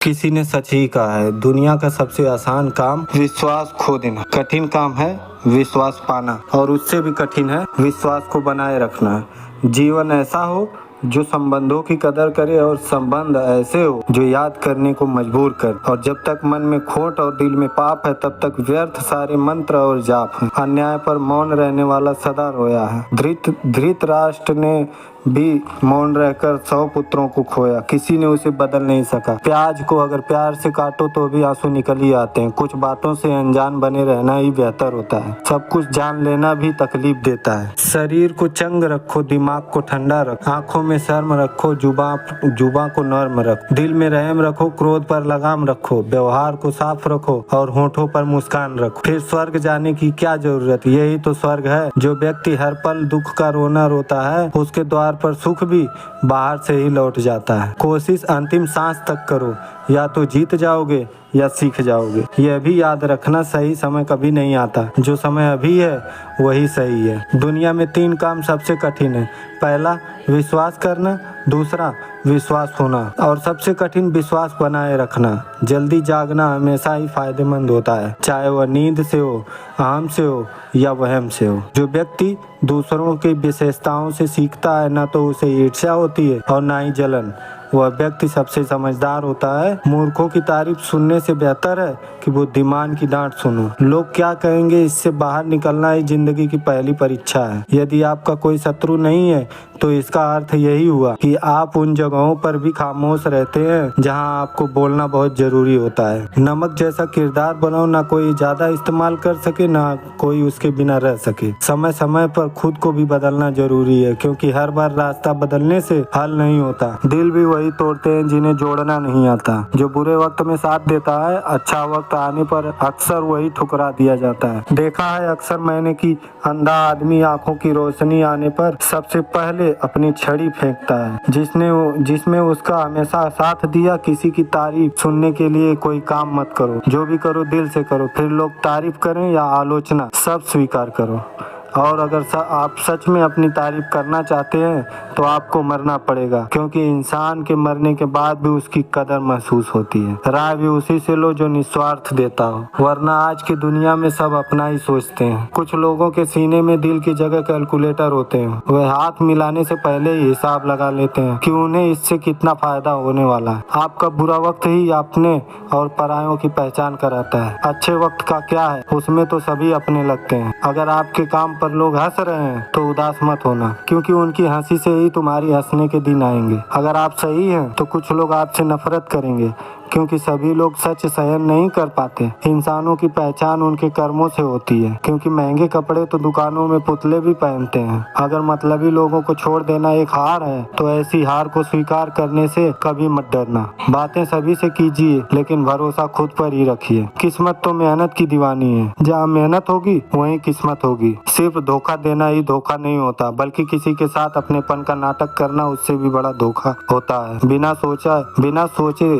किसी ने सच ही कहा है, दुनिया का सबसे आसान काम विश्वास खो देना। कठिन काम है विश्वास पाना, और उससे भी कठिन है विश्वास को बनाए रखना। जीवन ऐसा हो जो संबंधों की कदर करे और संबंध ऐसे हो जो याद करने को मजबूर कर। और जब तक मन में खोट और दिल में पाप है तब तक व्यर्थ सारे मंत्र और जाप हैं। अन्याय पर मौन रहने वाला सदा रोया है। धृतराष्ट्र ने भी मौन रहकर 100 पुत्रों को खोया, किसी ने उसे बदल नहीं सका। प्याज को अगर प्यार से काटो तो भी आंसू निकल ही आते हैं। कुछ बातों से अनजान बने रहना ही बेहतर होता है। सब कुछ जान लेना भी तकलीफ देता है। शरीर को चंग रखो, दिमाग को ठंडा रखो, आंखों में शर्म रखो, जुबां को नर्म रखो, दिल में रहम रखो, क्रोध पर लगाम रखो, व्यवहार को साफ रखो और होठों पर मुस्कान रखो। फिर स्वर्ग जाने की क्या जरूरत, यही तो स्वर्ग है। जो व्यक्ति हर पल दुख का रोना रोता है उसके द्वार पर सुख भी बाहर से ही लौट जाता है। कोशिश अंतिम सांस तक करो, या तो जीत जाओगे या सीख जाओगे। यह भी याद रखना, सही समय कभी नहीं आता, जो समय अभी है वही सही है। दुनिया में 3 काम सबसे कठिन है। पहला विश्वास करना, दूसरा विश्वास होना और सबसे कठिन विश्वास बनाए रखना। जल्दी जागना हमेशा ही फायदेमंद होता है, चाहे वह नींद से हो, अहम से हो या वहम से हो। जो व्यक्ति दूसरों की विशेषताओं से सीखता है ना तो उसे ईर्ष्या होती है और ना ही जलन, वह व्यक्ति सबसे समझदार होता है। मूर्खों की तारीफ सुनने से बेहतर है कि बुद्धिमान की डांट सुनो। लोग क्या कहेंगे, इससे बाहर निकलना ही जिंदगी की पहली परीक्षा है। यदि आपका कोई शत्रु नहीं है तो इसका अर्थ यही हुआ कि आप उन जगहों पर भी खामोश रहते हैं जहां आपको बोलना बहुत जरूरी होता है। नमक जैसा किरदार बनाओ, ना कोई ज्यादा इस्तेमाल कर सके ना कोई उसके बिना रह सके। समय समय पर खुद को भी बदलना जरूरी है, क्योंकि हर बार रास्ता बदलने से हल नहीं होता। दिल भी वही तोड़ते हैं जिन्हें जोड़ना नहीं आता। जो बुरे वक्त में साथ देता है, अच्छा वक्त आने पर अक्सर वही ठुकरा दिया जाता है। देखा है अक्सर मैंने कि अंधा आदमी आंखों की रोशनी आने पर सबसे पहले अपनी छड़ी फेंकता है। जिसमें उसका हमेशा साथ दिया। किसी की तारीफ सुनने के लिए कोई काम मत करो, जो भी करो दिल से करो। फिर लोग तारीफ करें या आलोचना, सब स्वीकार करो। और अगर आप सच में अपनी तारीफ करना चाहते हैं तो आपको मरना पड़ेगा, क्योंकि इंसान के मरने के बाद भी उसकी कदर महसूस होती है। राय भी उसी से लो जो निस्वार्थ देता हो, वरना आज की दुनिया में सब अपना ही सोचते हैं। कुछ लोगों के सीने में दिल की जगह कैलकुलेटर होते हैं। वे हाथ मिलाने से पहले ही हिसाब लगा लेते हैं कि उन्हें इससे कितना फायदा होने वाला है। आपका बुरा वक्त ही अपने और परायों की पहचान कराता है। अच्छे वक्त का क्या है, उसमें तो सभी अपने लगते हैं। अगर आपके काम पर लोग हंस रहे हैं तो उदास मत होना, क्योंकि उनकी हंसी से ही तुम्हारी हंसने के दिन आएंगे। अगर आप सही हैं तो कुछ लोग आपसे नफरत करेंगे, क्योंकि सभी लोग सच सहन नहीं कर पाते। इंसानों की पहचान उनके कर्मों से होती है, क्योंकि महंगे कपड़े तो दुकानों में पुतले भी पहनते हैं। अगर मतलबी लोगों को छोड़ देना एक हार है तो ऐसी हार को स्वीकार करने से कभी मत डरना। बातें सभी से कीजिए, लेकिन भरोसा खुद पर ही रखिए। किस्मत तो मेहनत की दीवानी है, जहाँ मेहनत होगी वहीं किस्मत होगी। सिर्फ धोखा देना ही धोखा नहीं होता, बल्कि किसी के साथ अपनेपन का नाटक करना उससे भी बड़ा धोखा होता है। बिना सोचे